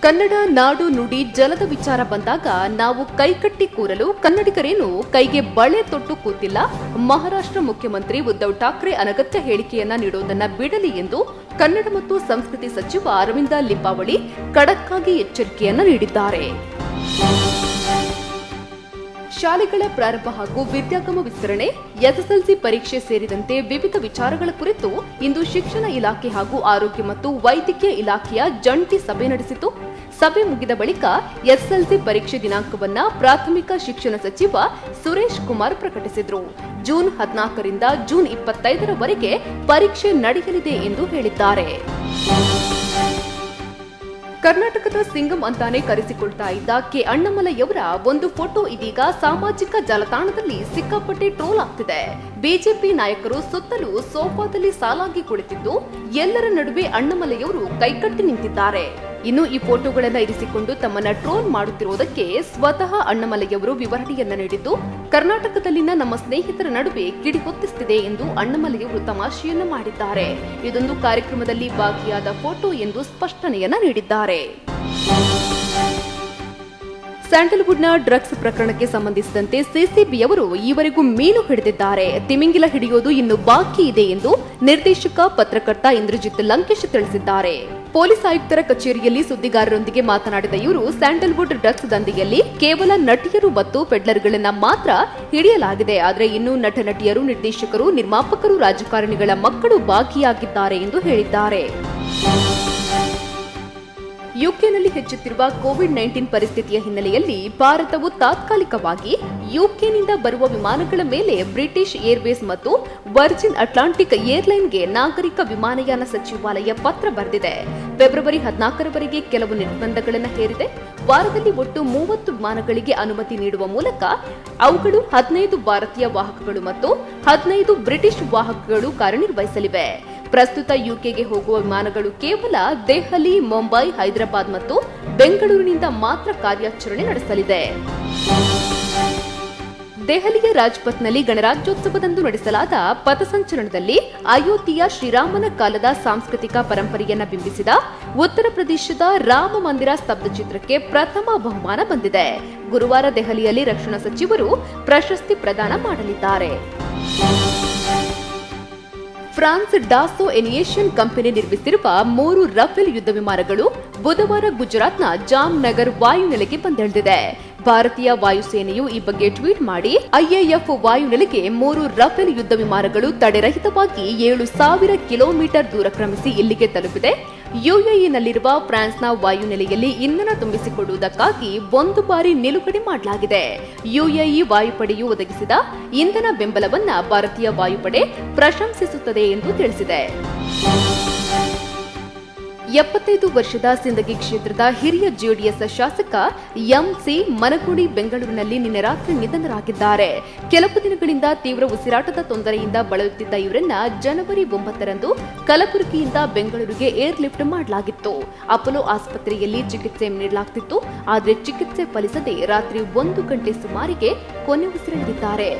ಕನ್ನಡ ನಾಡು ನುಡಿ ಜಲದ ವಿಚಾರ ಬಂದಾಗ ನಾವು ಕೈಕಟ್ಟಿ ಕೂರಲು ಕನ್ನಡಿಗರೇನು ಕೈಗೆ ಬಳೆ ತೊಟ್ಟು ಕೂತಿಲ್ಲ. ಮಹಾರಾಷ್ಟ್ರ ಮುಖ್ಯಮಂತ್ರಿ ಉದ್ಧವ್ ಠಾಕ್ರೆ ಅನಗತ್ಯ ಹೇಳಿಕೆಯನ್ನ ನೀಡುವುದನ್ನ ಬಿಡಲಿ ಎಂದು ಕನ್ನಡ ಮತ್ತು ಸಂಸ್ಕೃತಿ ಸಚಿವ ಅರವಿಂದ ಲಿಂಬಾವಳಿ ಖಡಕ್ ಆಗಿ ಎಚ್ಚರಿಕೆಯನ್ನ ನೀಡಿದ್ದಾರೆ. ಶಾಲೆಗಳ ಪ್ರಾರಂಭ ಹಾಗೂ ವಿದ್ಯಾಗಮ ವಿಸ್ತರಣೆ, ಎಸ್ಎಸ್ಎಲ್ಸಿ ಪರೀಕ್ಷೆ ಸೇರಿದಂತೆ ವಿವಿಧ ವಿಚಾರಗಳ ಕುರಿತು ಇಂದು ಶಿಕ್ಷಣ ಇಲಾಖೆ ಹಾಗೂ ಆರೋಗ್ಯ ಮತ್ತು ವೈದ್ಯಕೀಯ ಇಲಾಖೆಯ ಜಂಟಿ ಸಭೆ ನಡೆಸಿತು. ಸಭೆ ಮುಗಿದ ಬಳಿಕ ಎಸ್ಎಸ್ಎಲ್ಸಿ ಪರೀಕ್ಷೆ ದಿನಾಂಕವನ್ನ ಪ್ರಾಥಮಿಕ ಶಿಕ್ಷಣ ಸಚಿವ ಸುರೇಶ್ ಕುಮಾರ್ ಪ್ರಕಟಿಸಿದರು. ಜೂನ್ 14ರಿಂದ ಜೂನ್ 25ರವರೆಗೆ ಪರೀಕ್ಷೆ ನಡೆಯಲಿದೆ ಎಂದು ಹೇಳಿದ್ದಾರೆ. ಕರ್ನಾಟಕದ ಸಿಂಗಂ ಅಂತಾನೆ ಕರೆಸಿಕೊಳ್ತಾ ಇದ್ದ ಕೆ ಅಣ್ಣಾಮಲೈಯವರ ಒಂದು ಫೋಟೋ ಇದೀಗ ಸಾಮಾಜಿಕ ಜಾಲತಾಣದಲ್ಲಿ ಸಿಕ್ಕಾಪಟ್ಟೆ ಟ್ರೋಲ್ ಆಗ್ತಿದೆ. ಬಿಜೆಪಿ ನಾಯಕರು ಸುತ್ತಲೂ ಸೋಫಾದಲ್ಲಿ ಸಾಲಾಗಿ ಕುಳಿತಿದ್ದು ಎಲ್ಲರ ನಡುವೆ ಅಣ್ಣಾಮಲೈಯವರು ಕೈಕಟ್ಟಿ ನಿಂತಿದ್ದಾರೆ. ಇನ್ನು ಈ ಫೋಟೋಗಳನ್ನು ಇರಿಸಿಕೊಂಡು ತಮ್ಮನ್ನ ಟ್ರೋಲ್ ಮಾಡುತ್ತಿರುವುದಕ್ಕೆ ಸ್ವತಃ ಅಣ್ಣಾಮಲೈಯವರು ವಿವರಣೆಯನ್ನ ನೀಡಿದ್ದು, ಕರ್ನಾಟಕದಲ್ಲಿನ ನಮ್ಮ ಸ್ನೇಹಿತರ ನಡುವೆ ಕಿಡಿ ಹೊತ್ತಿಸುತ್ತಿದೆ ಎಂದು ಅಣ್ಣಾಮಲೈಯವರು ತಮಾಷೆಯನ್ನ ಮಾಡಿದ್ದಾರೆ. ಇದೊಂದು ಕಾರ್ಯಕ್ರಮದಲ್ಲಿ ಭಾಗಿಯಾದ ಫೋಟೋ ಎಂದು ಸ್ಪಷ್ಟನೆಯನ್ನ ನೀಡಿದ್ದಾರೆ. ಸ್ಯಾಂಡಲ್ವುಡ್ನ ಡ್ರಗ್ಸ್ ಪ್ರಕರಣಕ್ಕೆ ಸಂಬಂಧಿಸಿದಂತೆ ಸಿಸಿಬಿಯವರು ಈವರೆಗೂ ಮೀನು ಹಿಡಿದಿದ್ದಾರೆ. ತಿಮಿಂಗಿಲ ಹಿಡಿಯೋದು ಇನ್ನು ಬಾಕಿ ಇದೆ ಎಂದು ನಿರ್ದೇಶಕ ಪತ್ರಕರ್ತ ಇಂದ್ರಜಿತ್ ಲಂಕೇಶ್ ತಿಳಿಸಿದ್ದಾರೆ. ಪೊಲೀಸ್ ಆಯುಕ್ತರ ಕಚೇರಿಯಲ್ಲಿ ಸುದ್ದಿಗಾರರೊಂದಿಗೆ ಮಾತನಾಡಿದ ಇವರು, ಸ್ಯಾಂಡಲ್ವುಡ್ ಡ್ರಗ್ಸ್ ದಂಧೆಯಲ್ಲಿ ಕೇವಲ ನಟಿಯರು ಮತ್ತು ಪೆಡ್ಲರ್ಗಳನ್ನ ಮಾತ್ರ ಹಿಡಿಯಲಾಗಿದೆ. ಆದರೆ ಇನ್ನೂ ನಟ ನಟಿಯರು, ನಿರ್ದೇಶಕರು, ನಿರ್ಮಾಪಕರು, ರಾಜಕಾರಣಿಗಳ ಮಕ್ಕಳು ಭಾಗಿಯಾಗಿದ್ದಾರೆ ಎಂದು ಹೇಳಿದ್ದಾರೆ. ಯುಕೆನಲ್ಲಿ ಹೆಚ್ಚುತ್ತಿರುವ ಕೋವಿಡ್-19 ಪರಿಸ್ಥಿತಿಯ ಹಿನ್ನೆಲೆಯಲ್ಲಿ ಭಾರತವು ತಾತ್ಕಾಲಿಕವಾಗಿ ಯುಕೆನಿಂದ ಬರುವ ವಿಮಾನಗಳ ಮೇಲೆ ಬ್ರಿಟಿಷ್ ಏರ್ವೇಸ್ ಮತ್ತು ವರ್ಜಿನ್ ಅಟ್ಲಾಂಟಿಕ್ ಏರ್ಲೈನ್ಗೆ ನಾಗರಿಕ ವಿಮಾನಯಾನ ಸಚಿವಾಲಯ ಪತ್ರ ಬರೆದಿದೆ. ಫೆಬ್ರವರಿ 14ರವರೆಗೆ ಕೆಲವು ನಿರ್ಬಂಧಗಳನ್ನು ಹೇರಿದೆ. ವಾರದಲ್ಲಿ ಒಟ್ಟು 30 ವಿಮಾನಗಳಿಗೆ ಅನುಮತಿ ನೀಡುವ ಮೂಲಕ ಅವುಗಳು 15 ಭಾರತೀಯ ವಾಹಕಗಳು ಮತ್ತು 15 ಬ್ರಿಟಿಷ್ ವಾಹಕಗಳು ಕಾರ್ಯನಿರ್ವಹಿಸಲಿವೆ. ಪ್ರಸ್ತುತ ಯುಕೆಗೆ ಹೋಗುವ ವಿಮಾನಗಳು ಕೇವಲ ದೆಹಲಿ, ಮುಂಬೈ, ಹೈದರಾಬಾದ್ ಮತ್ತು ಬೆಂಗಳೂರಿನಿಂದ ಮಾತ್ರ ಕಾರ್ಯಾಚರಣೆ ನಡೆಸಲಿದೆ. ದೆಹಲಿಯ ರಾಜ್ಪಥ್ನಲ್ಲಿ ಗಣರಾಜ್ಯೋತ್ಸವದಂದು ನಡೆಸಲಾದ ಪಥಸಂಚಲನದಲ್ಲಿ ಅಯೋಧ್ಯೆಯ ಶ್ರೀರಾಮನ ಕಾಲದ ಸಾಂಸ್ಕೃತಿಕ ಪರಂಪರೆಯನ್ನ ಬಿಂಬಿಸಿದ ಉತ್ತರ ಪ್ರದೇಶದ ರಾಮ ಮಂದಿರ ಸ್ತಬ್ಧಚಿತ್ರಕ್ಕೆ ಪ್ರಥಮ ಬಹುಮಾನ ಬಂದಿದೆ. ಗುರುವಾರ ದೆಹಲಿಯಲ್ಲಿ ರಕ್ಷಣಾ ಸಚಿವರು ಪ್ರಶಸ್ತಿ ಪ್ರದಾನ ಮಾಡಲಿದ್ದಾರೆ. ಫ್ರಾನ್ಸ್ ಡಾಸೋ ಏವಿಯೇಷನ್ ಕಂಪನಿ ನಿರ್ಮಿಸಿರುವ 3 ರಫೇಲ್ ಯುದ್ಧ ವಿಮಾನಗಳು ಬುಧವಾರ ಗುಜರಾತ್ನ ಜಾಮ್ನಗರ್ ವಾಯುನೆಲೆಗೆ ಬಂದಿಳಿದಿದೆ. ಭಾರತೀಯ ವಾಯುಸೇನೆಯು ಈ ಬಗ್ಗೆ ಟ್ವೀಟ್ ಮಾಡಿ, ಐಎಎಫ್ ವಾಯುನೆಲೆಗೆ 3 ರಫೇಲ್ ಯುದ್ಧ ವಿಮಾನಗಳು ತಡೆರಹಿತವಾಗಿ 7,000 ಕಿಲೋಮೀಟರ್ ದೂರ ಕ್ರಮಿಸಿ ಇಲ್ಲಿಗೆ ತಲುಪಿದೆ. ಯುಎಇನಲ್ಲಿರುವ ಫ್ರಾನ್ಸ್ನ ವಾಯುನೆಲೆಯಲ್ಲಿ ಇಂಧನ ತುಂಬಿಸಿಕೊಳ್ಳುವುದಕ್ಕಾಗಿ 1 ಬಾರಿ ನಿಲುಗಡೆ ಮಾಡಲಾಗಿದೆ. ಯುಎಇ ವಾಯುಪಡೆಯು ಒದಗಿಸಿದ ಇಂಧನ ಬೆಂಬಲವನ್ನ ಭಾರತೀಯ ವಾಯುಪಡೆ ಪ್ರಶಂಸಿಸುತ್ತದೆ ಎಂದು ತಿಳಿಸಿದೆ. 75 ವರ್ಷದ ಸಿಂದಗಿ ಕ್ಷೇತ್ರದ ಹಿರಿಯ ಜೆಡಿಎಸ್ ಶಾಸಕ ಎಂಸಿ ಮನಗೂಡಿ ಬೆಂಗಳೂರಿನಲ್ಲಿ ನಿನ್ನೆ ರಾತ್ರಿ ನಿಧನರಾಗಿದ್ದಾರೆ. ಕೆಲವು ದಿನಗಳಿಂದ ತೀವ್ರ ಉಸಿರಾಟದ ತೊಂದರೆಯಿಂದ ಬಳಲುತ್ತಿದ್ದ ಇವರನ್ನ ಜನವರಿ 9ರಂದು ಕಲಬುರಗಿಯಿಂದ ಬೆಂಗಳೂರಿಗೆ ಏರ್ ಲಿಫ್ಟ್ ಮಾಡಲಾಗಿತ್ತು. ಅಪೋಲೋ ಆಸ್ಪತ್ರೆಯಲ್ಲಿ ಚಿಕಿತ್ಸೆ ನೀಡಲಾಗುತ್ತಿತ್ತು. ಆದರೆ ಚಿಕಿತ್ಸೆ ಫಲಿಸದೆ ರಾತ್ರಿ 1 ಗಂಟೆ ಸುಮಾರಿಗೆ ಕೊನೆ ಉಸಿರೆಳೆದಿದ್ದಾರೆ.